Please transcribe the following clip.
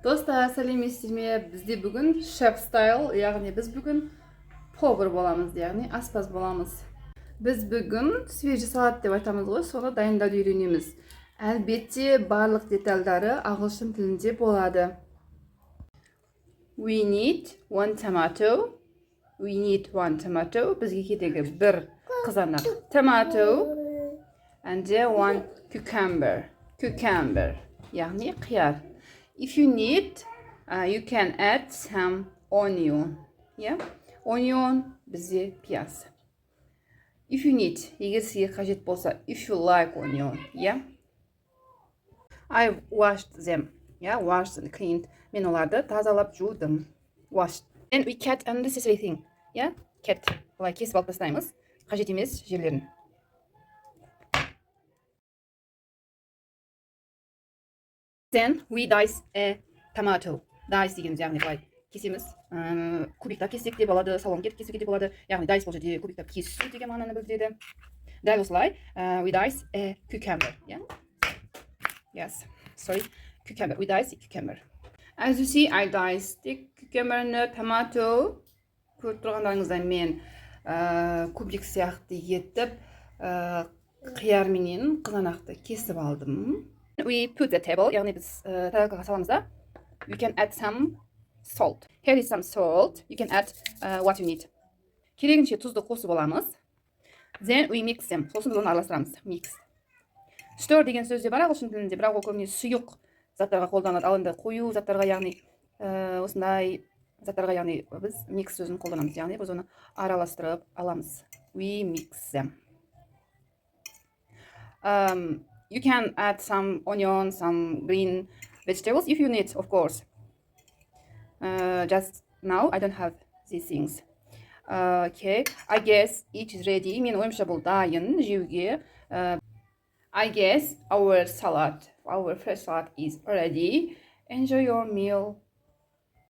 Достар, сәлеметсіздер ме? Бізде бүгін шеф стайл, яғни біз бүгін повар боламыз, яғни аспаз боламыз. Біз бүгін свежий салат деп айтамыз ғой, соны дайындауды үйренеміз. Әлбетте барлық детальдары ағылшын тілінде болады. We need one tomato. We need one tomato. Бізге керегі бір қызанақ tomato. And one cucumber. Cucumber, яғни қияр. If you need, you can add some onion. Yeah? Onion бізде пияз. If you need, егер сізге қажет болса, if you like onion, yeah? I washed them. Yeah, washed and cleaned. Мен оларды тазалап жудым. Washed. And we cut unnecessary thing. Yeah? Cut. Олай кесіп алып тастаймыз. Қажет емес жерлерін. Then we dice a tomato. Dice дегеніміз яғни былай кесеміз. Кубиктап кессек те болады, салонкет кесуге де болады. Яғни dice бұл жерде кубиктап кесу деген мағынаны білдіреді. Дәл осылай we dice a cucumber. Yeah? Yes. Sorry. Cucumber. We dice a cucumber. As you see, I dice the cucumber, tomato. Көріп тұрғандарыңыздан мен кубик сияқты етіп қияр менен қызанақты кесіп алдым. We put the table, яғни біз тарелкаға саламыз да. You can add some salt. Here is some salt. You can add what you need. Керегінше тұзды қосып аламыз. Then we mix them. Сосын біз оны араластырамыз. Mix. Stir деген сөзде бар ағылшын тілінде, бірақ ол көбіне сұйық заттарға қолданылады. Ал енді қою заттарға, яғни осындай заттарға, яғни біз mix сөзін қолданамыз. Яғни біз оны араластырып аламыз. We mix them. You can add some onion, some green vegetables if you need, of course. Just now, I don't have these things. Okay, I guess it is ready. Мен ойымша бұл дайын жеуге. I guess our salad, our fresh salad is ready. Enjoy your meal.